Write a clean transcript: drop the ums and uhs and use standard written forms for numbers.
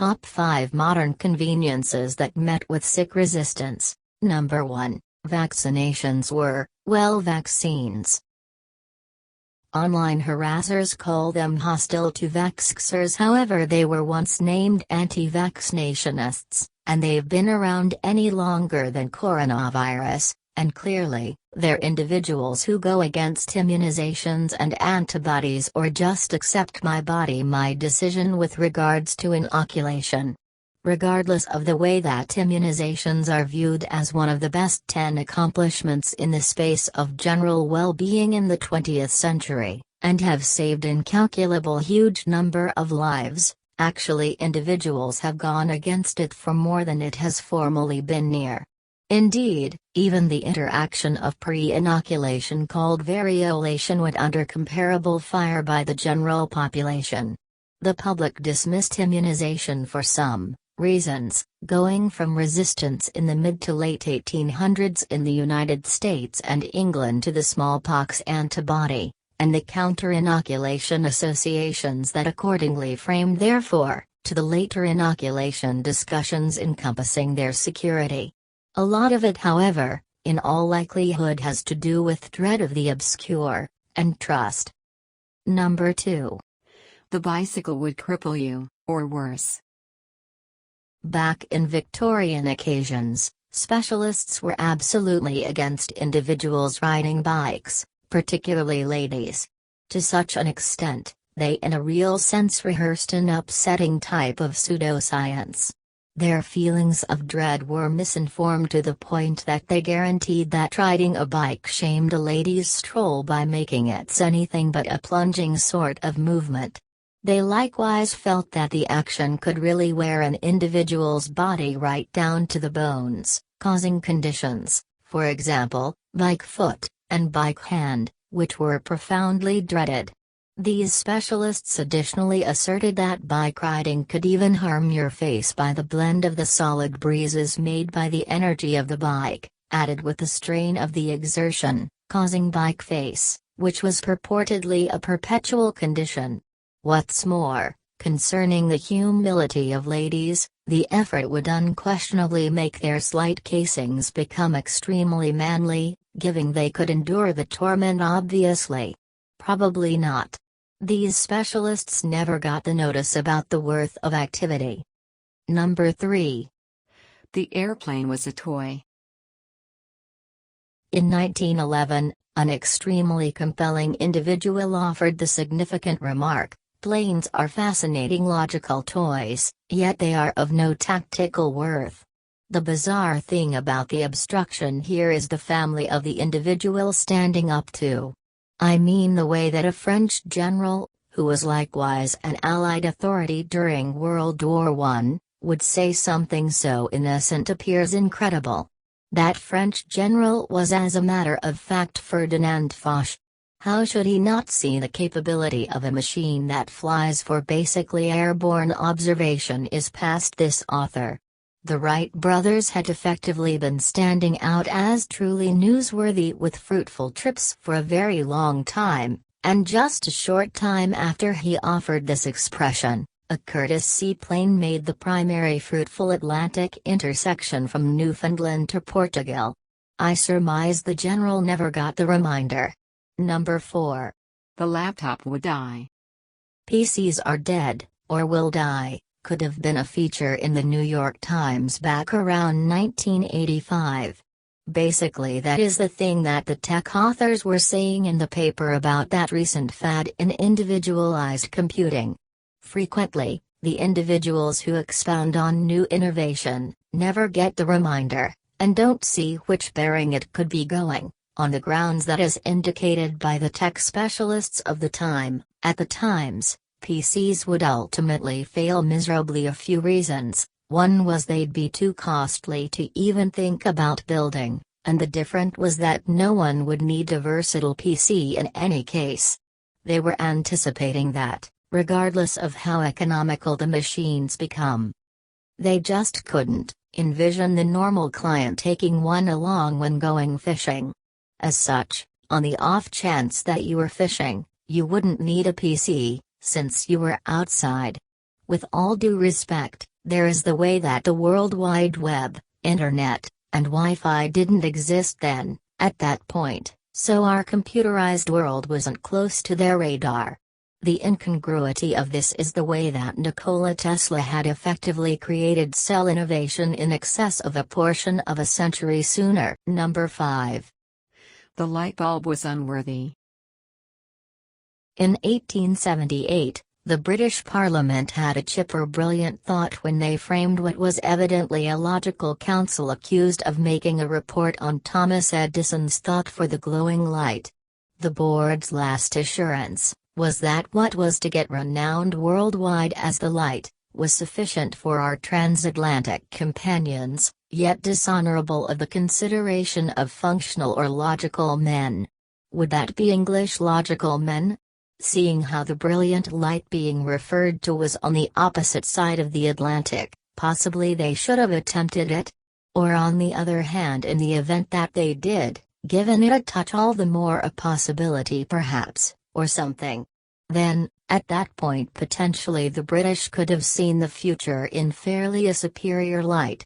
Top 5 Modern Conveniences That Met with Sick Resistance. Number 1. Vaccinations were, well, vaccines. Online harassers call them hostile to vaxxers, however they were once named anti-vaccinationists, and they've been around any longer than coronavirus, and clearly, they're individuals who go against immunizations and antibodies or just accept my body my decision with regards to inoculation. Regardless of the way that immunizations are viewed as one of the best 10 accomplishments in the space of general well-being in the 20th century, and have saved incalculable huge number of lives, actually individuals have gone against it for more than it has formally been near. Indeed, even the interaction of pre-inoculation called variolation went under comparable fire by the general population. The public dismissed immunization for some reasons, going from resistance in the mid to late 1800s in the United States and England to the smallpox antibody, and the counter-inoculation associations that accordingly framed therefore, to the later inoculation discussions encompassing their security. A lot of it, however, in all likelihood has to do with dread of the obscure, and trust. Number 2. The bicycle would cripple you, or worse. Back in Victorian occasions, specialists were absolutely against individuals riding bikes, particularly ladies. To such an extent, they in a real sense rehearsed an upsetting type of pseudoscience. Their feelings of dread were misinformed to the point that they guaranteed that riding a bike shamed a lady's stroll by making it anything but a plunging sort of movement. They likewise felt that the action could really wear an individual's body right down to the bones, causing conditions, for example, bike foot, and bike hand, which were profoundly dreaded. These specialists additionally asserted that bike riding could even harm your face by the blend of the solid breezes made by the energy of the bike, added with the strain of the exertion, causing bike face, which was purportedly a perpetual condition. What's more, concerning the humility of ladies, the effort would unquestionably make their slight casings become extremely manly, giving they could endure the torment obviously. Probably not. These specialists never got the notice about the worth of activity. Number 3. The airplane was a toy. In 1911, an extremely compelling individual offered the significant remark, "Planes are fascinating logical toys, yet they are of no tactical worth." The bizarre thing about the obstruction here is the family of the individual standing up to. I mean the way that a French general, who was likewise an Allied authority during World War I, would say something so innocent appears incredible. That French general was as a matter of fact Ferdinand Foch. How should he not see the capability of a machine that flies for basically airborne observation is past this author. The Wright brothers had effectively been standing out as truly newsworthy with fruitful trips for a very long time, and just a short time after he offered this expression, a Curtiss seaplane made the primary fruitful Atlantic intersection from Newfoundland to Portugal. I surmise the general never got the reminder. Number 4. The laptop would die. PCs are dead, or will die, could have been a feature in the New York Times back around 1985. Basically that is the thing that the tech authors were saying in the paper about that recent fad in individualized computing. Frequently, the individuals who expound on new innovation never get the reminder, and don't see which bearing it could be going, on the grounds that as indicated by the tech specialists of the time, at the Times, PCs would ultimately fail miserably. A few reasons. One was they'd be too costly to even think about building, and the different was that no one would need a versatile PC in any case. They were anticipating that, regardless of how economical the machines become, they just couldn't envision the normal client taking one along when going fishing. As such, on the off chance that you were fishing, you wouldn't need a PC, since you were outside. With all due respect, there is the way that the World Wide Web, Internet, and Wi-Fi didn't exist then, at that point, so our computerized world wasn't close to their radar. The incongruity of this is the way that Nikola Tesla had effectively created cell innovation in excess of a portion of a century sooner. Number 5. The light bulb was unworthy. In 1878, the British Parliament had a chipper brilliant thought when they framed what was evidently a logical council accused of making a report on Thomas Edison's thought for the glowing light. The board's last assurance was that what was to get renowned worldwide as the light was sufficient for our transatlantic companions, yet dishonorable of the consideration of functional or logical men. Would that be English logical men? Seeing how the brilliant light being referred to was on the opposite side of the Atlantic, possibly they should have attempted it? Or on the other hand, in the event that they did, given it a touch all the more a possibility perhaps, or something. Then, at that point potentially the British could have seen the future in fairly a superior light.